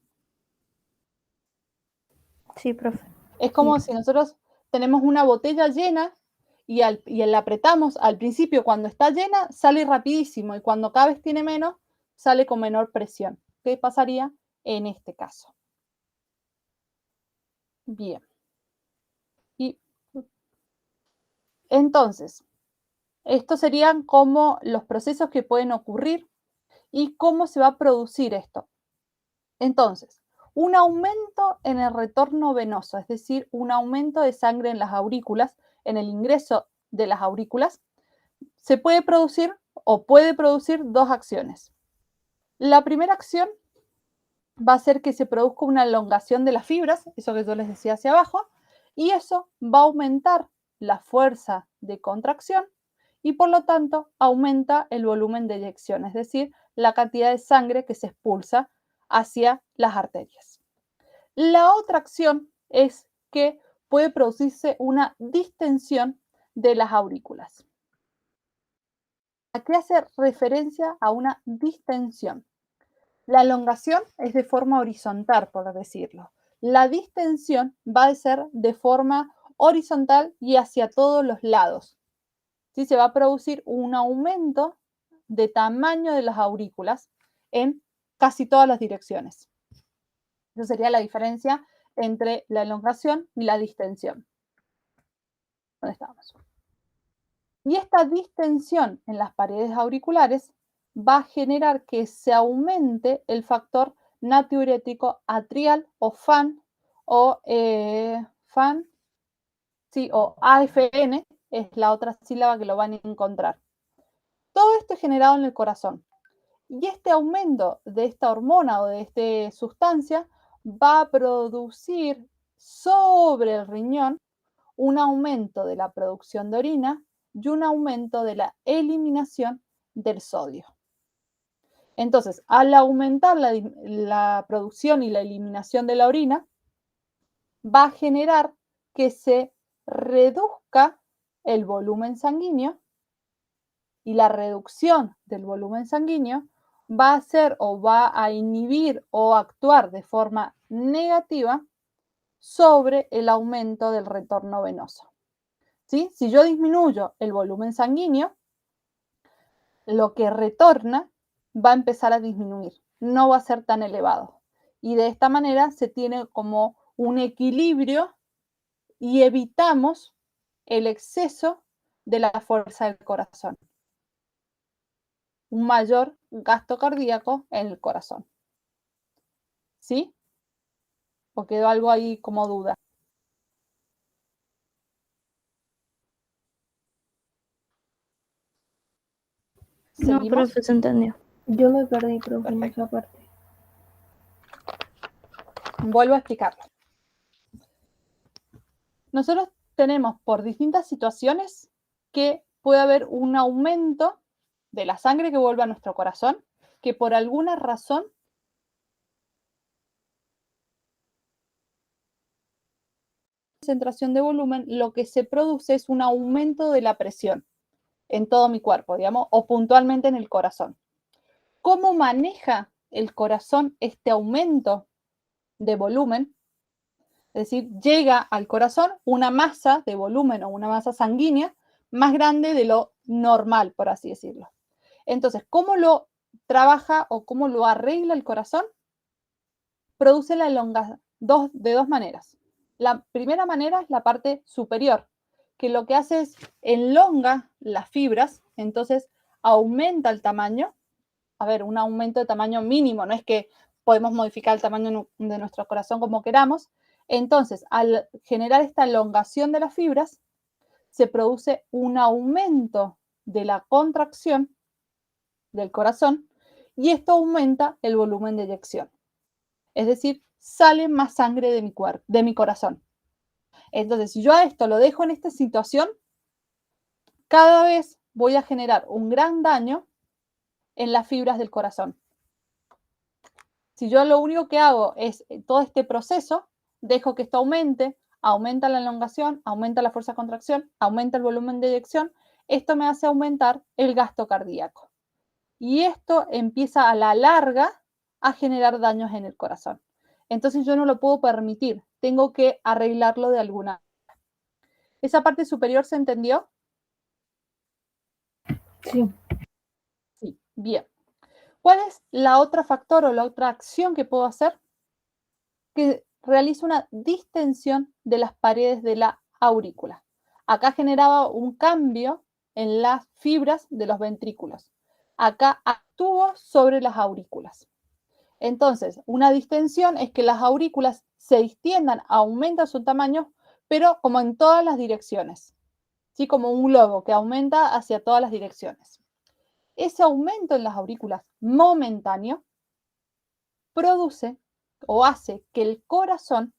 Sí, profe. Es como si nosotros tenemos una botella llena y la apretamos al principio, cuando está llena, sale rapidísimo y cuando cada vez tiene menos, sale con menor presión. ¿Qué pasaría en este caso? Bien. Y entonces, estos serían como los procesos que pueden ocurrir y cómo se va a producir esto. Entonces, un aumento en el retorno venoso, es decir, un aumento de sangre en las aurículas, en el ingreso de las aurículas, se puede producir o puede producir dos acciones. La primera acción va a ser que se produzca una elongación de las fibras, eso que yo les decía hacia abajo, y eso va a aumentar la fuerza de contracción y por lo tanto aumenta el volumen de eyección, es decir, la cantidad de sangre que se expulsa hacia las arterias. La otra acción es que puede producirse una distensión de las aurículas. ¿A qué hace referencia a una distensión? La elongación es de forma horizontal, por decirlo. La distensión va a ser de forma horizontal y hacia todos los lados. ¿Sí? Se va a producir un aumento de tamaño de las aurículas en casi todas las direcciones. Esa sería la diferencia entre la elongación y la distensión. ¿Dónde estamos? Y esta distensión en las paredes auriculares va a generar que se aumente el factor natriurético atrial o FAN o FAN, sí, o AFN es la otra sílaba que lo van a encontrar. Todo esto es generado en el corazón. Y este aumento de esta hormona o de esta sustancia va a producir sobre el riñón un aumento de la producción de orina y un aumento de la eliminación del sodio. Entonces, al aumentar la producción y la eliminación de la orina, va a generar que se reduzca el volumen sanguíneo y la reducción del volumen sanguíneo va a hacer o va a inhibir o actuar de forma negativa sobre el aumento del retorno venoso. ¿Sí? Si yo disminuyo el volumen sanguíneo, lo que retorna va a empezar a disminuir, no va a ser tan elevado. Y de esta manera se tiene como un equilibrio y evitamos el exceso de la fuerza del corazón. Un mayor gasto cardíaco en el corazón. ¿Sí? ¿O quedó algo ahí como duda? No, ¿Seguimos? profe, se entendió. Yo me perdí, profe, en esa parte. Vuelvo a explicarlo. Nosotros tenemos por distintas situaciones que puede haber un aumento de la sangre que vuelve a nuestro corazón, que por alguna razón concentración de volumen, lo que se produce es un aumento de la presión en todo mi cuerpo, digamos, o puntualmente en el corazón. ¿Cómo maneja el corazón este aumento de volumen? Es decir, llega al corazón una masa de volumen o una masa sanguínea más grande de lo normal, por así decirlo. Entonces, ¿cómo lo trabaja o cómo lo arregla el corazón? Produce la elongación de dos maneras. La primera manera es la parte superior, que lo que hace es elonga las fibras, entonces aumenta el tamaño. A ver, un aumento de tamaño mínimo, no es que podemos modificar el tamaño de nuestro corazón como queramos. Entonces, al generar esta elongación de las fibras, se produce un aumento de la contracción del corazón y esto aumenta el volumen de eyección. Es decir, sale más sangre de mi cuerpo, de mi corazón. Entonces, si yo a esto lo dejo en esta situación, cada vez voy a generar un gran daño en las fibras del corazón. Si yo lo único que hago es todo este proceso, dejo que esto aumente, aumenta la elongación, aumenta la fuerza de contracción, aumenta el volumen de eyección, esto me hace aumentar el gasto cardíaco. Y esto empieza a la larga a generar daños en el corazón. Entonces yo no lo puedo permitir, tengo que arreglarlo de alguna manera. ¿Esa parte superior se entendió? Sí. Sí, bien. ¿Cuál es la otra factor o la otra acción que puedo hacer? Que realiza una distensión de las paredes de la aurícula. Acá generaba un cambio en las fibras de los ventrículos. Acá actúo sobre las aurículas. Entonces, una distensión es que las aurículas se distiendan, aumentan su tamaño, pero como en todas las direcciones. ¿Sí? Como un globo que aumenta hacia todas las direcciones. Ese aumento en las aurículas momentáneo produce o hace que el corazón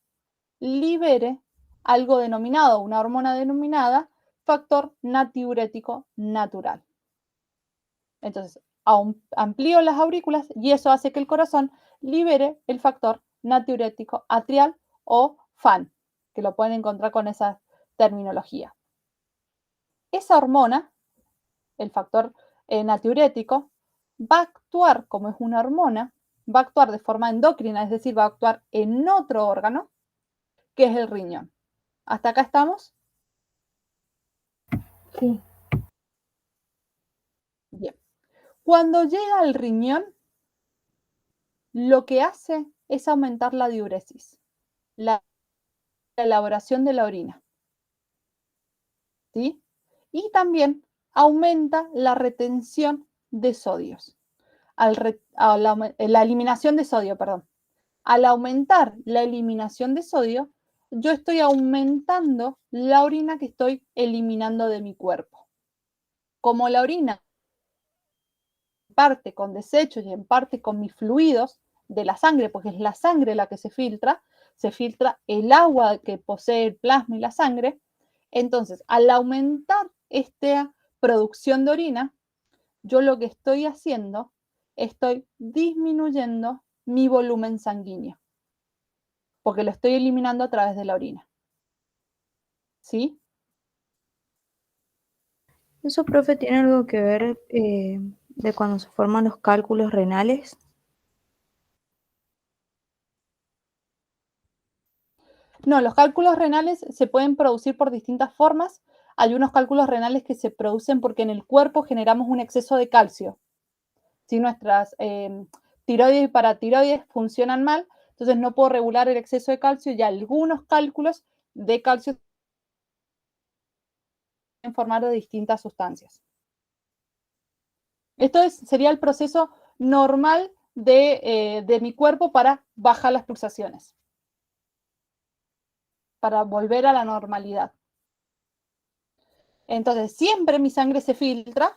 libere algo denominado, una hormona denominada factor natriurético natural. Entonces, amplío las aurículas y eso hace que el corazón libere el factor natriurético atrial o FAN, que lo pueden encontrar con esa terminología. Esa hormona, el factor natriurético, va a actuar como es una hormona, va a actuar de forma endocrina, es decir, va a actuar en otro órgano, que es el riñón. ¿Hasta acá estamos? Sí. Bien. Cuando llega al riñón, lo que hace es aumentar la diuresis, la elaboración de la orina. ¿Sí? Y también aumenta la retención de sodios. La eliminación de sodio, perdón. Al aumentar la eliminación de sodio, yo estoy aumentando la orina que estoy eliminando de mi cuerpo. Como la orina en parte con desechos y en parte con mis fluidos de la sangre, porque es la sangre la que se filtra el agua que posee el plasma y la sangre. Entonces, al aumentar esta producción de orina, yo lo que estoy haciendo, estoy disminuyendo mi volumen sanguíneo, porque lo estoy eliminando a través de la orina. ¿Sí? ¿Eso, profe, tiene algo que ver de cuando se forman los cálculos renales? No, los cálculos renales se pueden producir por distintas formas. Hay unos cálculos renales que se producen porque en el cuerpo generamos un exceso de calcio. Si nuestras tiroides y paratiroides funcionan mal, entonces no puedo regular el exceso de calcio y algunos cálculos de calcio en formar de distintas sustancias. Esto sería el proceso normal de mi cuerpo para bajar las pulsaciones, para volver a la normalidad. Entonces, siempre mi sangre se filtra,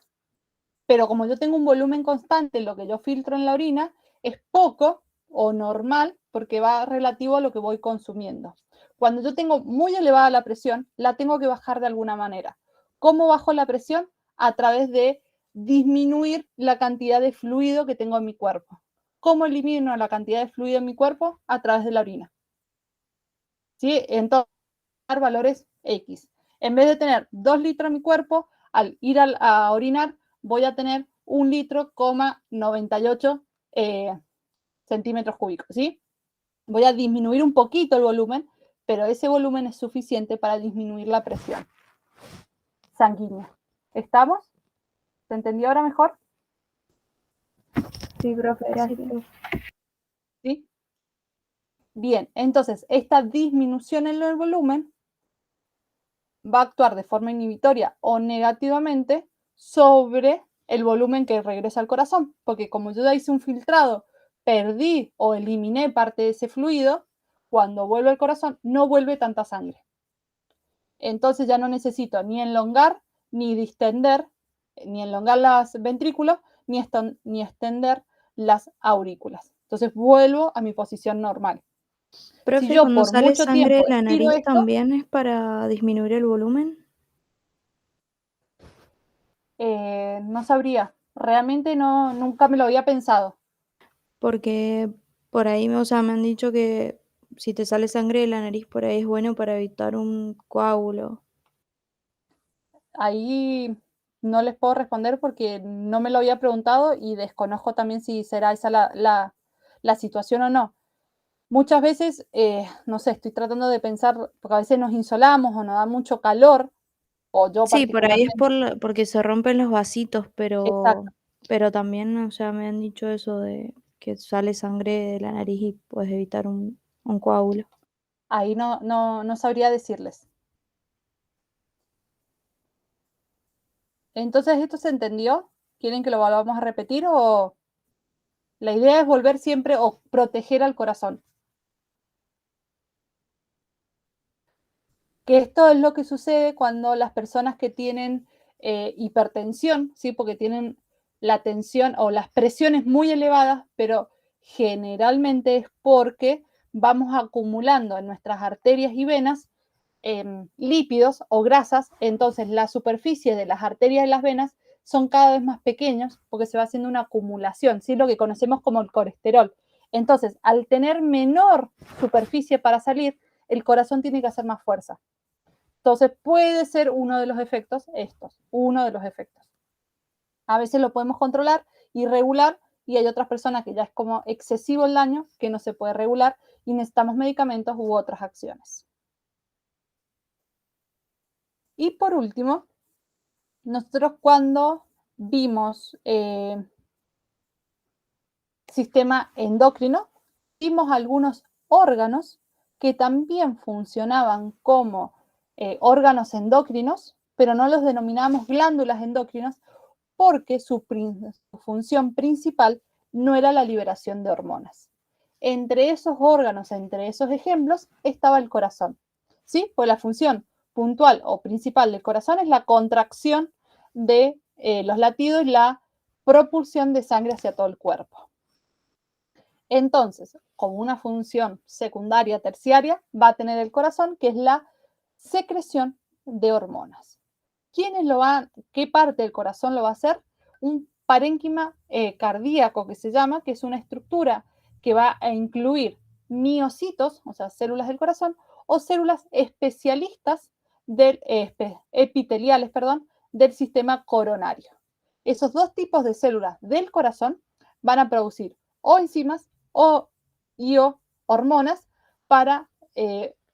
pero como yo tengo un volumen constante, lo que yo filtro en la orina es poco o normal porque va relativo a lo que voy consumiendo. Cuando yo tengo muy elevada la presión, la tengo que bajar de alguna manera. ¿Cómo bajo la presión? A través de disminuir la cantidad de fluido que tengo en mi cuerpo. ¿Cómo elimino la cantidad de fluido en mi cuerpo? A través de la orina. ¿Sí? Entonces, valores X. En vez de tener 2 litros en mi cuerpo, al ir a orinar, voy a tener 1 litro, 98 centímetros cúbicos, ¿sí? Voy a disminuir un poquito el volumen, pero ese volumen es suficiente para disminuir la presión sanguínea. ¿Estamos? ¿Se entendió ahora mejor? Sí, profe, gracias. ¿Sí? Bien, entonces esta disminución en el volumen va a actuar de forma inhibitoria o negativamente sobre el volumen que regresa al corazón, porque como yo ya hice un filtrado, perdí o eliminé parte de ese fluido, cuando vuelve al corazón no vuelve tanta sangre. Entonces ya no necesito ni elongar, ni distender, ni elongar los ventrículos, ni extender las aurículas. Entonces vuelvo a mi posición normal. Profe, Si yo cuando por sale mucho sangre tiempo de la estiro nariz esto, también es para disminuir el volumen. no sabría. Realmente no, nunca me lo había pensado. Porque por ahí, o sea, me han dicho que si te sale sangre de la nariz por ahí es bueno para evitar un coágulo. Ahí no les puedo responder porque no me lo había preguntado y desconozco también si será esa la situación o no. Muchas veces, no sé, estoy tratando de pensar, porque a veces nos insolamos o nos da mucho calor, o yo Sí, por ahí es particularmente. porque se rompen los vasitos, Exacto. pero también, o sea, me han dicho eso de que sale sangre de la nariz y puedes evitar un coágulo. Ahí no sabría decirles. Entonces, ¿esto se entendió? ¿Quieren que lo volvamos a repetir o la idea es volver siempre o proteger al corazón? Que esto es lo que sucede cuando las personas que tienen hipertensión, ¿sí? Porque tienen la tensión o las presiones muy elevadas, pero generalmente es porque vamos acumulando en nuestras arterias y venas lípidos o grasas, entonces la superficie de las arterias y las venas son cada vez más pequeños porque se va haciendo una acumulación, ¿sí? Lo que conocemos como el colesterol. Entonces, al tener menor superficie para salir, el corazón tiene que hacer más fuerza. Entonces puede ser uno de los efectos uno de los efectos. A veces lo podemos controlar y regular y hay otras personas que ya es como excesivo el daño que no se puede regular y necesitamos medicamentos u otras acciones. Y por último, nosotros cuando vimos sistema endocrino, vimos algunos órganos que también funcionaban como órganos endocrinos, pero no los denominamos glándulas endocrinas porque su función principal no era la liberación de hormonas. Entre esos órganos, entre esos ejemplos, estaba el corazón. ¿Sí? Pues la función puntual o principal del corazón es la contracción de los latidos y la propulsión de sangre hacia todo el cuerpo. Entonces, como una función secundaria, terciaria, va a tener el corazón, que es la secreción de hormonas. ¿Qué parte del corazón lo va a hacer? Un parénquima cardíaco que se llama, que es una estructura que va a incluir miocitos, o sea, células del corazón, o células especialistas epiteliales, del sistema coronario. Esos dos tipos de células del corazón van a producir o enzimas o hormonas para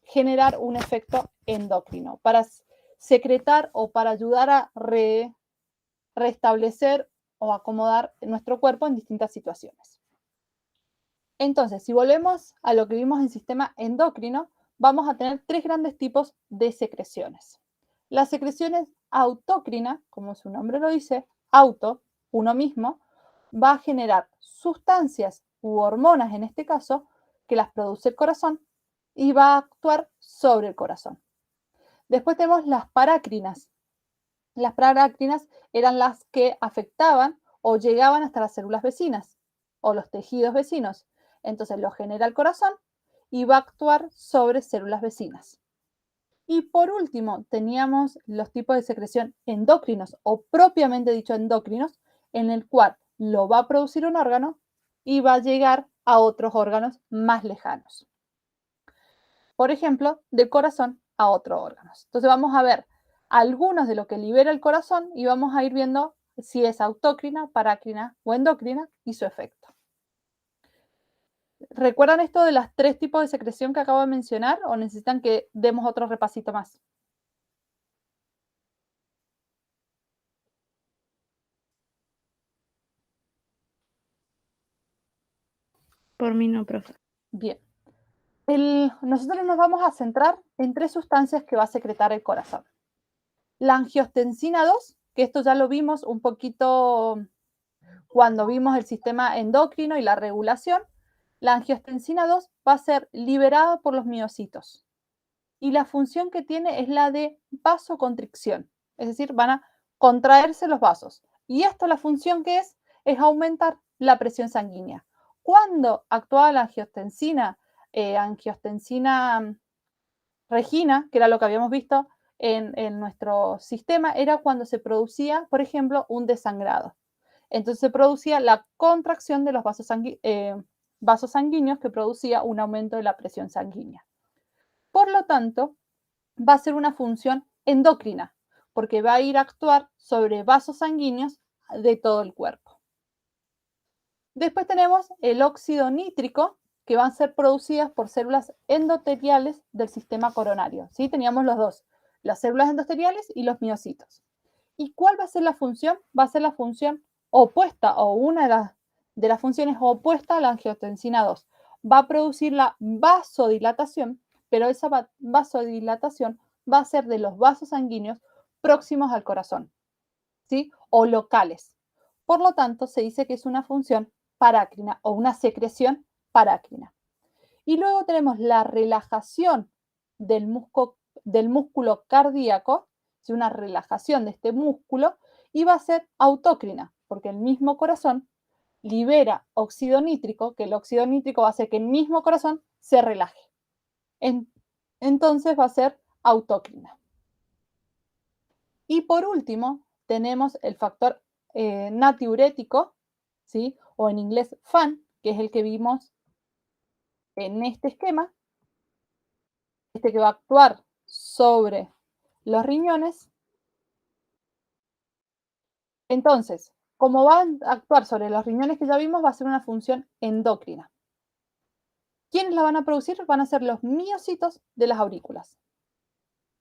generar un efecto endocrino, para secretar o para ayudar a restablecer o acomodar nuestro cuerpo en distintas situaciones. Entonces, si volvemos a lo que vimos en sistema endocrino, vamos a tener tres grandes tipos de secreciones. Las secreciones autócrinas, como su nombre lo dice, auto, uno mismo, va a generar sustancias u hormonas, en este caso, que las produce el corazón y va a actuar sobre el corazón. Después tenemos las parácrinas. Las parácrinas eran las que afectaban o llegaban hasta las células vecinas o los tejidos vecinos. Entonces lo genera el corazón y va a actuar sobre células vecinas. Y por último, teníamos los tipos de secreción endocrinos o propiamente dicho endocrinos, en el cual lo va a producir un órgano y va a llegar a otros órganos más lejanos. Por ejemplo, del corazón a otros órganos. Entonces vamos a ver algunos de lo que libera el corazón y vamos a ir viendo si es autócrina, parácrina o endocrina y su efecto. ¿Recuerdan esto de las 3 tipos de secreción que acabo de mencionar o necesitan que demos otro repasito más? Por mí no, profe. Bien. Nosotros nos vamos a centrar en 3 sustancias que va a secretar el corazón. La angiotensina 2, que esto ya lo vimos un poquito cuando vimos el sistema endocrino y la regulación. La angiotensina 2 va a ser liberada por los miocitos. Y la función que tiene es la de vasoconstricción, es decir, van a contraerse los vasos. Y esto, la función que es aumentar la presión sanguínea. Cuando actuaba la angiotensina regina, que era lo que habíamos visto en nuestro sistema, era cuando se producía, por ejemplo, un desangrado. Entonces se producía la contracción de los vasos sanguíneos que producía un aumento de la presión sanguínea. Por lo tanto, va a ser una función endocrina, porque va a ir a actuar sobre vasos sanguíneos de todo el cuerpo. Después tenemos el óxido nítrico, que van a ser producidas por células endoteliales del sistema coronario. ¿Sí? Teníamos los dos, las células endoteliales y los miocitos. ¿Y cuál va a ser la función? Va a ser la función opuesta o una de las funciones opuesta a la angiotensina 2. Va a producir la vasodilatación, pero esa vasodilatación va a ser de los vasos sanguíneos próximos al corazón, ¿sí? O locales. Por lo tanto, se dice que es una función parácrina o una secreción parácrina. Y luego tenemos la relajación del músculo cardíaco, una relajación de este músculo, y va a ser autócrina, porque el mismo corazón libera óxido nítrico, que el óxido nítrico va a hacer que el mismo corazón se relaje. Entonces va a ser autócrina. Y por último, tenemos el factor natriurético, ¿sí? O en inglés FAN, que es el que vimos en este esquema, que va a actuar sobre los riñones. Entonces, como va a actuar sobre los riñones que ya vimos, va a ser una función endocrina. ¿Quiénes la van a producir? Van a ser los miocitos de las aurículas,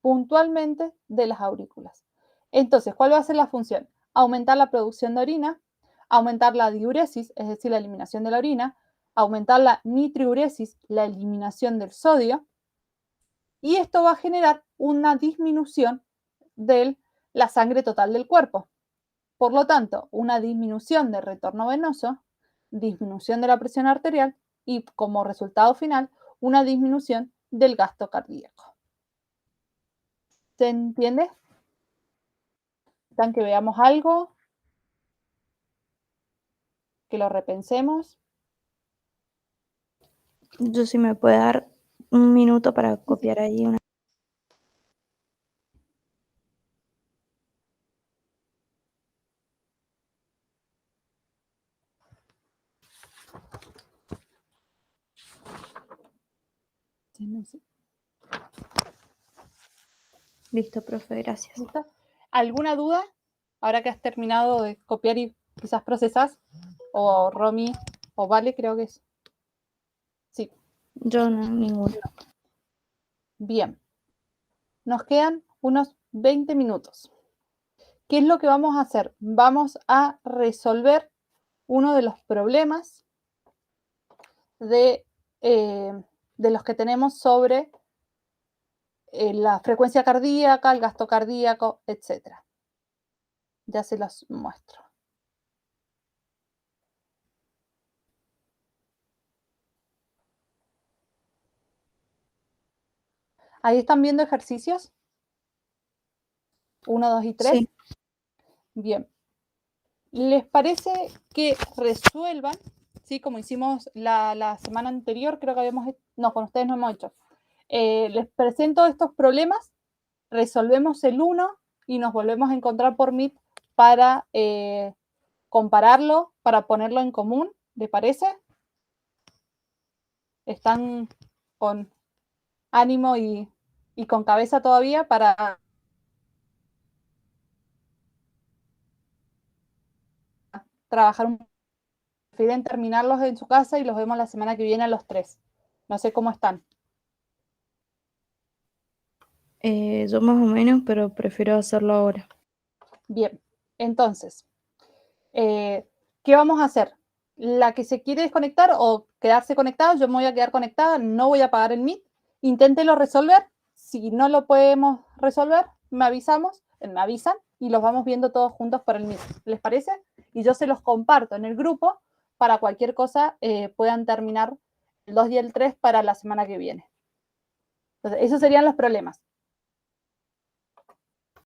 puntualmente de las aurículas. Entonces, ¿cuál va a ser la función? Aumentar la producción de orina, aumentar la diuresis, es decir, la eliminación de la orina, aumentar la nitriuresis, la eliminación del sodio, y esto va a generar una disminución de la sangre total del cuerpo. Por lo tanto, una disminución del retorno venoso, disminución de la presión arterial y como resultado final, una disminución del gasto cardíaco. ¿Se entiende? ¿Necesitan que veamos algo? ¿Que lo repensemos? Yo sí me puede dar un minuto para copiar ahí una. Sí, no sé. Listo, profe, gracias. ¿Listo? ¿Alguna duda? Ahora que has terminado de copiar y quizás procesás, o Romy, o Vale, creo que es. Sí. Yo no, ninguno. Bien. Nos quedan unos 20 minutos. ¿Qué es lo que vamos a hacer? Vamos a resolver uno de los problemas de los que tenemos sobre la frecuencia cardíaca, el gasto cardíaco, etc. Ya se los muestro. Ahí están viendo ejercicios. 1, 2 y 3. Sí. Bien. ¿Les parece que resuelvan, ¿sí? Como hicimos la semana anterior, creo que habíamos, no, con ustedes no hemos hecho. Les presento estos problemas, resolvemos el 1 y nos volvemos a encontrar por Meet para compararlo, para ponerlo en común, ¿les parece? ¿Están con ánimo y con cabeza todavía para trabajar un prefieren terminarlos en su casa y los vemos la semana que viene a los 3. No sé cómo están. Yo más o menos, pero prefiero hacerlo ahora. Bien, entonces, ¿qué vamos a hacer? La que se quiere desconectar o quedarse conectada, yo me voy a quedar conectada, no voy a apagar el Meet. Inténtelo resolver. Si no lo podemos resolver, me avisan y los vamos viendo todos juntos por el Meet. ¿Les parece? Y yo se los comparto en el grupo para cualquier cosa puedan terminar el 2 y el 3 para la semana que viene. Entonces, esos serían los problemas.